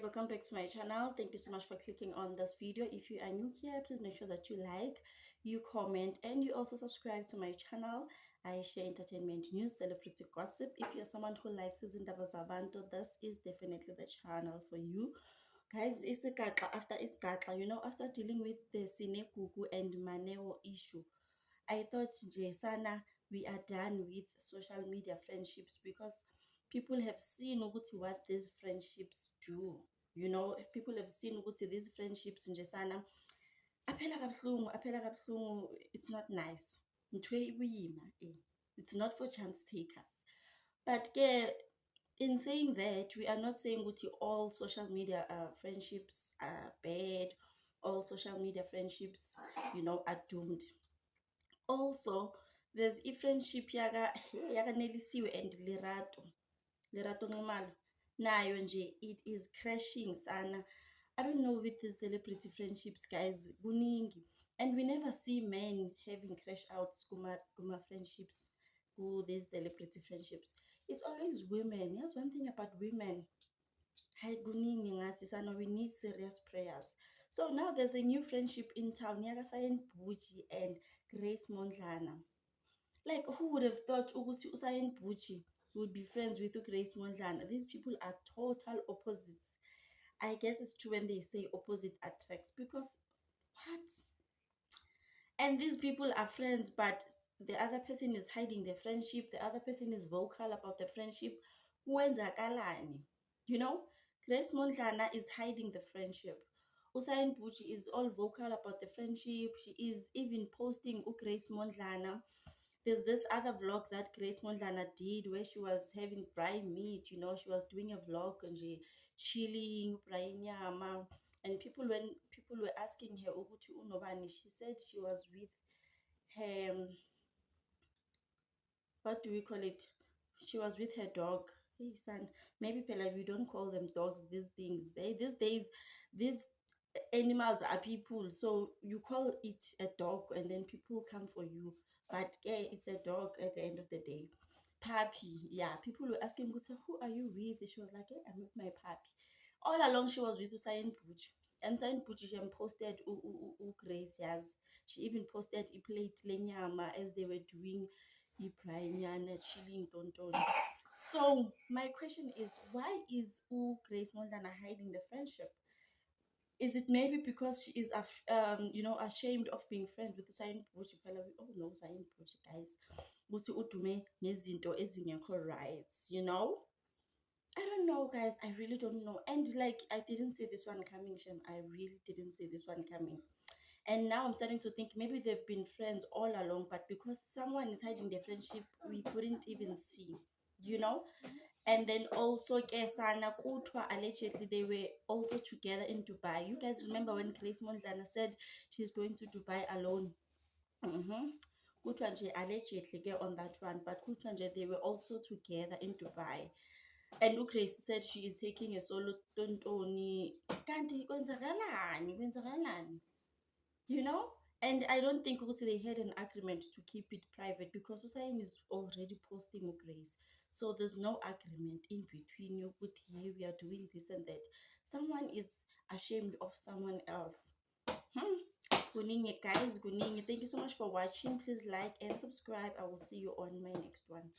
welcome back to my channel. Thank you so much for clicking on this video. If you are new here, please make sure that you like, you comment, and you also subscribe to my channel. I share entertainment news, celebrity gossip. If you're someone who likes Izindaba Zabantu, this is definitely the channel for you. Guys, after Iskatla, after dealing with the Sinegugu and Maneo issue, I thought nje sana we are done with social media friendships because people have seen ukuthi what these friendships do. People have seen ukuthi these friendships nje sana aphela kabuhlungu. It's not nice. Ntwe ibuyima, it's not for chance takers. But in saying that, we are not saying ukuthi all social media friendships are bad, all social media friendships, are doomed. Also, there's a friendship yaka Nelisiwe and Lerato Nxumalo. Nayo nje, it is crashing sana. I don't know with the celebrity friendships, guys, kuningi. And we never see men having crash outs kuma friendships, these celebrity friendships. It's always women. Here's one thing about women. Hi kuningi ngathi sana, we need serious prayers. So now there's a new friendship in town, Yaka Sayen Buji and Grace Mondlana. Like, who would have thought ukuthi uSayen Buchi would be friends with Grace Mondlana? These people are total opposites. I guess it's true when they say opposite attracts, because what? And these people are friends, but the other person is hiding their friendship. The other person is vocal about the friendship. Wenzakalani? Grace Mondlana is hiding the friendship. Usain Buchi is all vocal about the friendship. She is even posting Grace Mondlana. There's this other vlog that Grace Mondlana did where she was having braai meat. She was doing a vlog and she chilling braai nyama. And when people were asking her ukuthi unobani, she said she was with her, what do we call it? She was with her dog. Hey son, maybe Pela, we don't call them dogs, these things. These days, these animals are people. So you call it a dog and then people come for you. But yeah, it's a dog at the end of the day. Puppy, yeah. People were asking, who are you with? She was like, hey, I'm with my puppy. All along, she was with Usain Buch. And Usain Buch posted Grace, yes. She even posted a plate lenyama as they were doing Ibrahimiana chilling tonton. So my question is, why is Grace Mondlana hiding the friendship? Is it maybe because she is ashamed of being friends with Usain Bolt? We all know Usain Bolt, guys. Ukuthi udume ngezinto ezingekho rights, I don't know, guys. I really don't know. And like, I didn't see this one coming, Shem. I really didn't see this one coming. And now I'm starting to think maybe they've been friends all along, but because someone is hiding their friendship, we couldn't even see, And then also, Kesana Kutwa, allegedly, they were also together in Dubai. You guys remember when Grace Mondlana said she's going to Dubai alone? Kutwanje allegedly get on that one, but Kutwanje, they were also together in Dubai. And Grace said she is taking a solo tontoni. Kanti kwenzakalani? And I don't think also they had an agreement to keep it private because Usain is already posting Grace. So there's no agreement in between you. But here we are doing this and that. Someone is ashamed of someone else. Guningi, guys, Guningi. Thank you so much for watching. Please like and subscribe. I will see you on my next one.